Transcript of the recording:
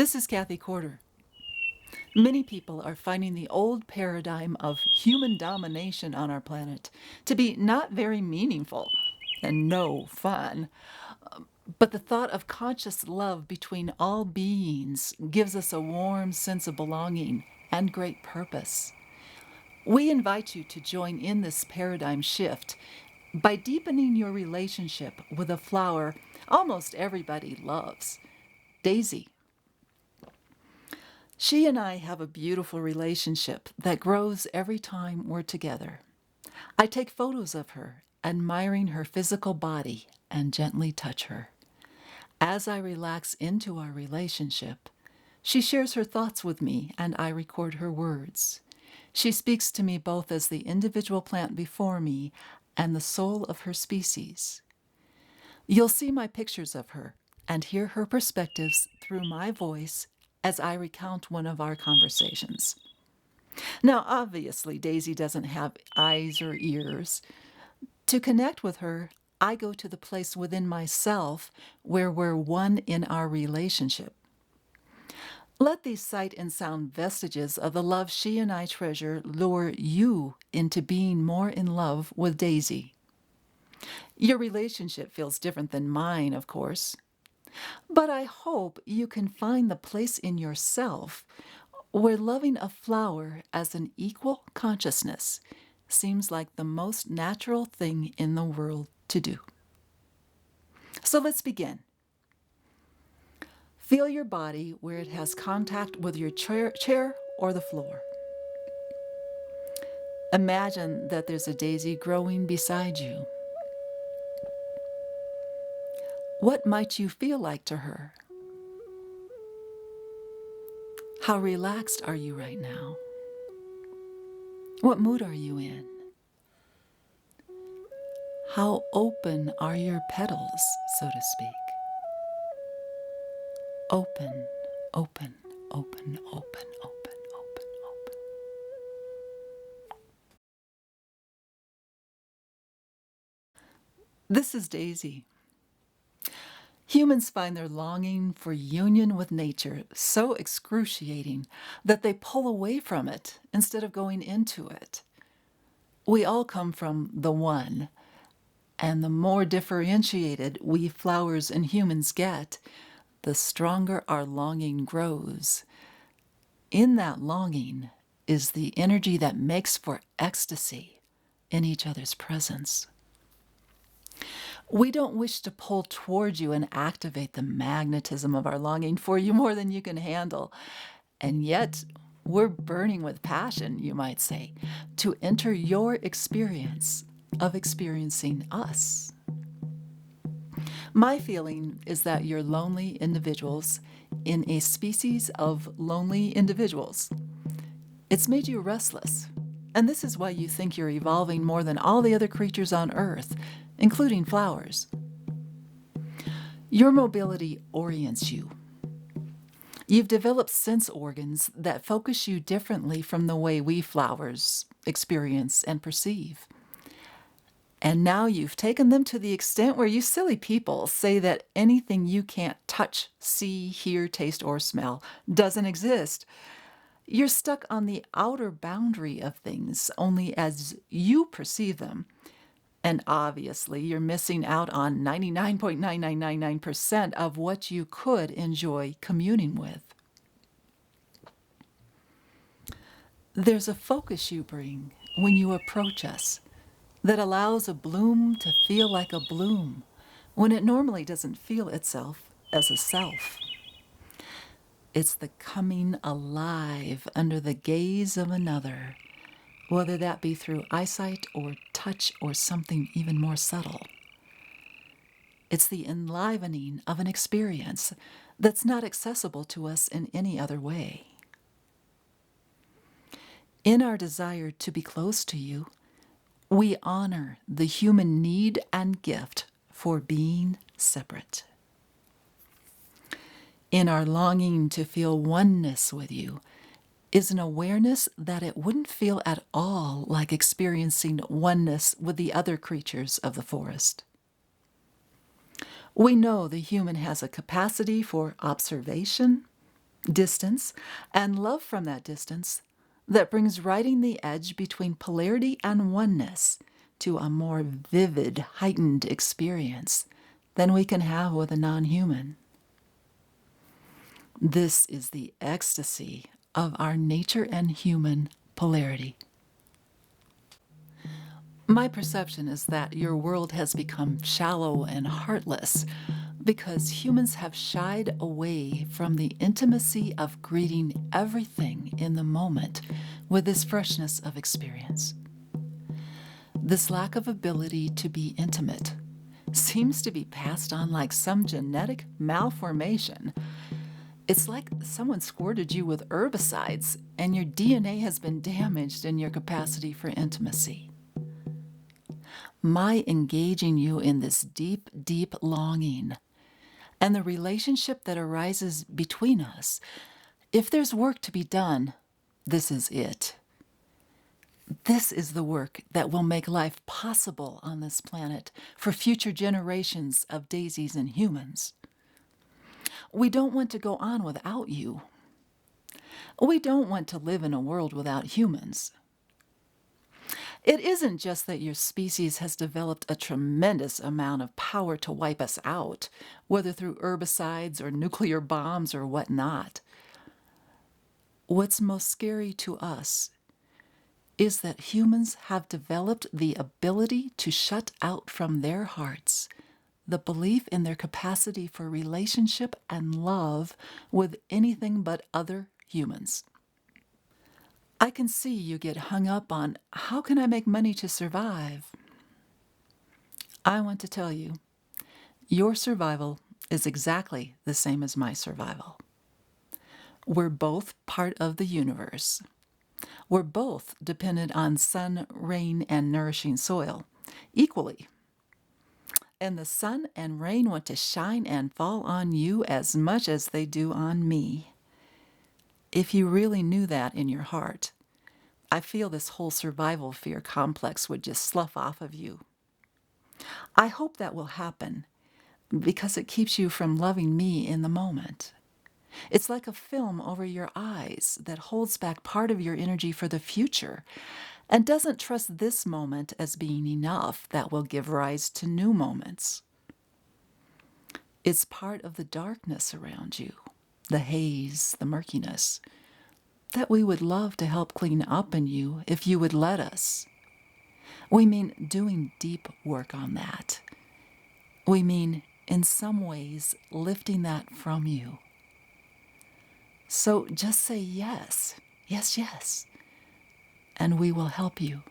This is Cathee Courter. Many people are finding the old paradigm of human domination on our planet to be not very meaningful and no fun. But the thought of conscious love between all beings gives us a warm sense of belonging and great purpose. We invite you to join in this paradigm shift by deepening your relationship with a flower almost everybody loves, Daisy. She and I have a beautiful relationship that grows every time we're together. I take photos of her, admiring her physical body, and gently touch her. As I relax into our relationship, she shares her thoughts with me and I record her words. She speaks to me both as the individual plant before me and the soul of her species. You'll see my pictures of her and hear her perspectives through my voice as I recount one of our conversations. Now, obviously, Daisy doesn't have eyes or ears. To connect with her, I go to the place within myself where we're one in our relationship. Let these sight and sound vestiges of the love she and I treasure lure you into being more in love with Daisy. Your relationship feels different than mine, of course, but I hope you can find the place in yourself where loving a flower as an equal consciousness seems like the most natural thing in the world to do. So let's begin. Feel your body where it has contact with your chair or the floor. Imagine that there's a daisy growing beside you. What might you feel like to her? How relaxed are you right now? What mood are you in? How open are your petals, so to speak? Open, open, open, open, open, open, open. This is Daisy. Humans find their longing for union with nature so excruciating that they pull away from it instead of going into it. We all come from the one, and the more differentiated we flowers and humans get, the stronger our longing grows. In that longing is the energy that makes for ecstasy in each other's presence. We don't wish to pull towards you and activate the magnetism of our longing for you more than you can handle. And yet, we're burning with passion, you might say, to enter your experience of experiencing us. My feeling is that you're lonely individuals in a species of lonely individuals. It's made you restless, and this is why you think you're evolving more than all the other creatures on Earth, including flowers. Your mobility orients you. You've developed sense organs that focus you differently from the way we flowers experience and perceive. And now you've taken them to the extent where you silly people say that anything you can't touch, see, hear, taste, or smell doesn't exist. You're stuck on the outer boundary of things only as you perceive them. And obviously, you're missing out on 99.9999% of what you could enjoy communing with. There's a focus you bring when you approach us that allows a bloom to feel like a bloom when it normally doesn't feel itself as a self. It's the coming alive under the gaze of another, whether that be through eyesight or touch or something even more subtle. It's the enlivening of an experience that's not accessible to us in any other way. In our desire to be close to you, we honor the human need and gift for being separate. In our longing to feel oneness with you, is an awareness that it wouldn't feel at all like experiencing oneness with the other creatures of the forest. We know the human has a capacity for observation, distance, and love from that distance that brings riding the edge between polarity and oneness to a more vivid, heightened experience than we can have with a non-human. This is the ecstasy of our nature and human polarity. My perception is that your world has become shallow and heartless because humans have shied away from the intimacy of greeting everything in the moment with this freshness of experience. This lack of ability to be intimate seems to be passed on like some genetic malformation. It's like someone squirted you with herbicides and your DNA has been damaged in your capacity for intimacy. My engaging you in this deep, deep longing and the relationship that arises between us, if there's work to be done, this is it. This is the work that will make life possible on this planet for future generations of daisies and humans. We don't want to go on without you. We don't want to live in a world without humans. It isn't just that your species has developed a tremendous amount of power to wipe us out, whether through herbicides or nuclear bombs or whatnot. What's most scary to us is that humans have developed the ability to shut out from their hearts the belief in their capacity for relationship and love with anything but other humans. I can see you get hung up on, how can I make money to survive? I want to tell you, your survival is exactly the same as my survival. We're both part of the universe. We're both dependent on sun, rain, and nourishing soil equally. And the sun and rain want to shine and fall on you as much as they do on me. If you really knew that in your heart, I feel this whole survival fear complex would just slough off of you. I hope that will happen because it keeps you from loving me in the moment. It's like a film over your eyes that holds back part of your energy for the future and doesn't trust this moment as being enough that will give rise to new moments. It's part of the darkness around you, the haze, the murkiness, that we would love to help clean up in you if you would let us. We mean doing deep work on that. We mean, in some ways, lifting that from you. So just say yes, yes, yes, and we will help you.